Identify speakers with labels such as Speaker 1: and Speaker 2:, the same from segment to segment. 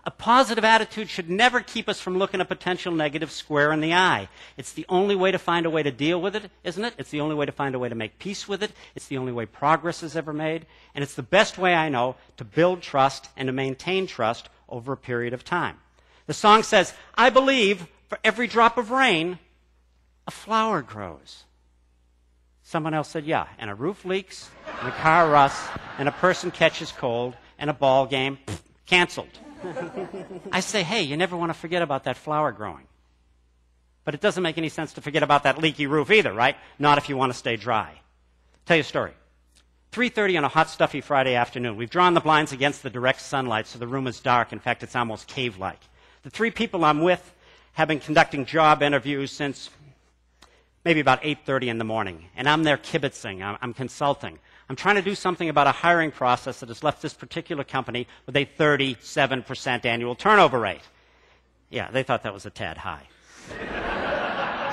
Speaker 1: A positive attitude should never keep us from looking a potential negative square in the eye. It's the only way to find a way to deal with it, isn't it? It's the only way to find a way to make peace with it. It's the only way progress is ever made. And it's the best way I know to build trust and to maintain trust over a period of time. The song says, I believe for every drop of rain, a flower grows. Someone else said, yeah, and a roof leaks, and a car rusts, and a person catches cold, and a ball game, canceled. I say, hey, you never want to forget about that flower growing. But it doesn't make any sense to forget about that leaky roof either, right? Not if you want to stay dry. Tell you a story. 3:30 on a hot, stuffy Friday afternoon. We've drawn the blinds against the direct sunlight, so the room is dark. In fact, it's almost cave-like. The three people I'm with have been conducting job interviews since maybe about 8:30 in the morning, and I'm there kibitzing. I'm consulting. I'm trying to do something about a hiring process that has left this particular company with a 37% annual turnover rate. Yeah, they thought that was a tad high.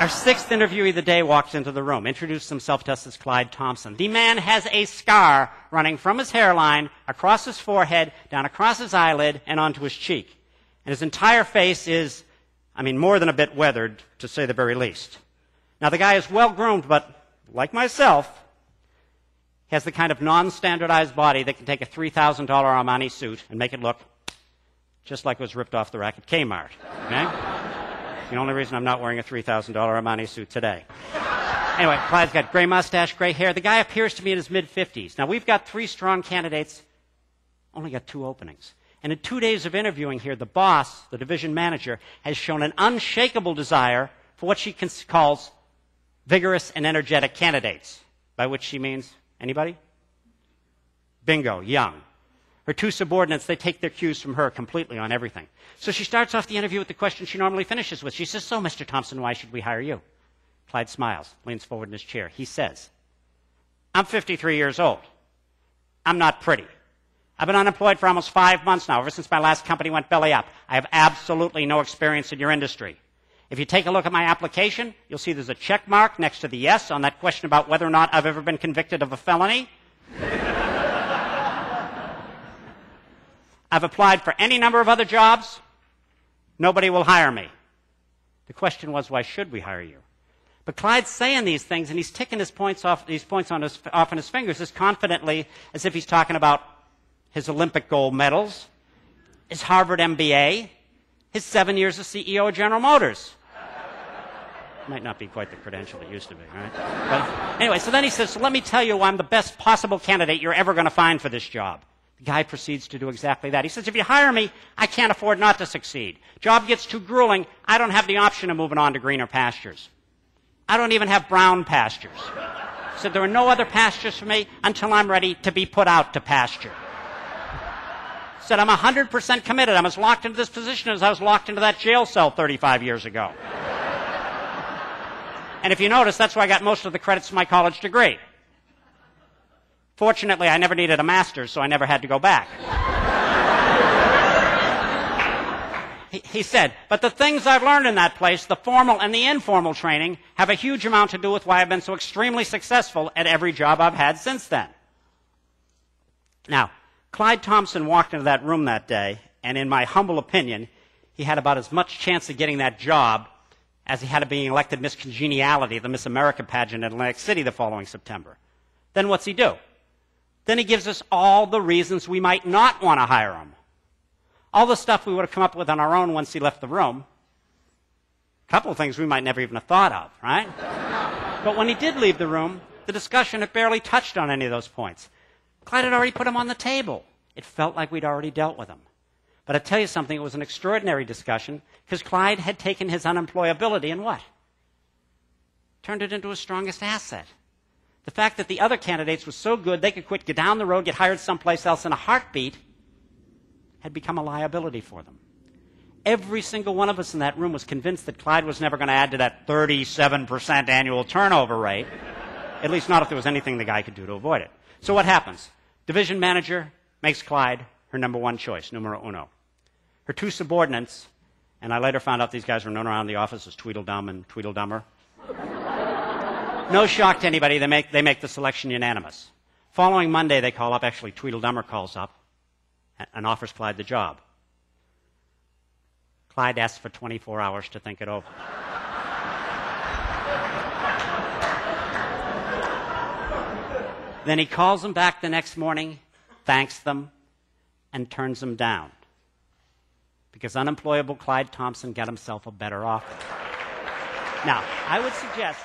Speaker 1: Our sixth interviewee of the day walked into the room, introduced himself to us as Clyde Thompson. The man has a scar running from his hairline, across his forehead, down across his eyelid, and onto his cheek. And his entire face is, more than a bit weathered, to say the very least. Now, the guy is well-groomed, but like myself, he has the kind of non-standardized body that can take a $3,000 Armani suit and make it look just like it was ripped off the rack at Kmart. Okay? It's the only reason I'm not wearing a $3,000 Armani suit today. Anyway, Clyde's got gray mustache, gray hair. The guy appears to be in his mid-50s. Now, we've got 3 strong candidates, only got 2 openings. And in 2 days of interviewing here, the boss, the division manager, has shown an unshakable desire for what she calls vigorous and energetic candidates, by which she means, anybody? Bingo, young. Her 2 subordinates, they take their cues from her completely on everything. So she starts off the interview with the question she normally finishes with. She says, so, Mr. Thompson, why should we hire you? Clyde smiles, leans forward in his chair. He says, I'm 53 years old. I'm not pretty. I've been unemployed for almost 5 months now, ever since my last company went belly up. I have absolutely no experience in your industry. If you take a look at my application, you'll see there's a check mark next to the yes on that question about whether or not I've ever been convicted of a felony. I've applied for any number of other jobs. Nobody will hire me. The question was, why should we hire you? But Clyde's saying these things, and he's ticking his points off on his fingers as confidently as if he's talking about his Olympic gold medals, his Harvard MBA, his 7 years as CEO of General Motors. Might not be quite the credential it used to be, right? But anyway, so then he says, so let me tell you I'm the best possible candidate you're ever going to find for this job. The guy proceeds to do exactly that. He says, if you hire me, I can't afford not to succeed. Job gets too grueling, I don't have the option of moving on to greener pastures. I don't even have brown pastures. He said, there are no other pastures for me until I'm ready to be put out to pasture. He said, I'm 100% committed. I'm as locked into this position as I was locked into that jail cell 35 years ago. And if you notice, that's where I got most of the credits for my college degree. Fortunately, I never needed a master's, so I never had to go back. He said, but the things I've learned in that place, the formal and the informal training, have a huge amount to do with why I've been so extremely successful at every job I've had since then. Now, Clyde Thompson walked into that room that day, and in my humble opinion, he had about as much chance of getting that job as he had of being elected Miss Congeniality, the Miss America pageant in Atlantic City the following September. Then what's he do? Then he gives us all the reasons we might not want to hire him. All the stuff we would have come up with on our own once he left the room. A couple of things we might never even have thought of, right? But when he did leave the room, the discussion had barely touched on any of those points. Clyde had already put them on the table. It felt like we'd already dealt with them. But I tell you something, it was an extraordinary discussion because Clyde had taken his unemployability and what? Turned it into his strongest asset. The fact that the other candidates were so good they could quit, get down the road, get hired someplace else in a heartbeat had become a liability for them. Every single one of us in that room was convinced that Clyde was never going to add to that 37% annual turnover rate, at least not if there was anything the guy could do to avoid it. So what happens? Division manager makes Clyde her number 1 choice, numero uno. Her 2 subordinates, and I later found out these guys were known around the office as Tweedledum and Tweedledummer. No shock to anybody, they make the selection unanimous. Following Monday, they call up, actually Tweedledummer calls up and offers Clyde the job. Clyde asks for 24 hours to think it over. Then he calls them back the next morning, thanks them, and turns them down. Because unemployable Clyde Thompson got himself a better offer. Now, I would suggest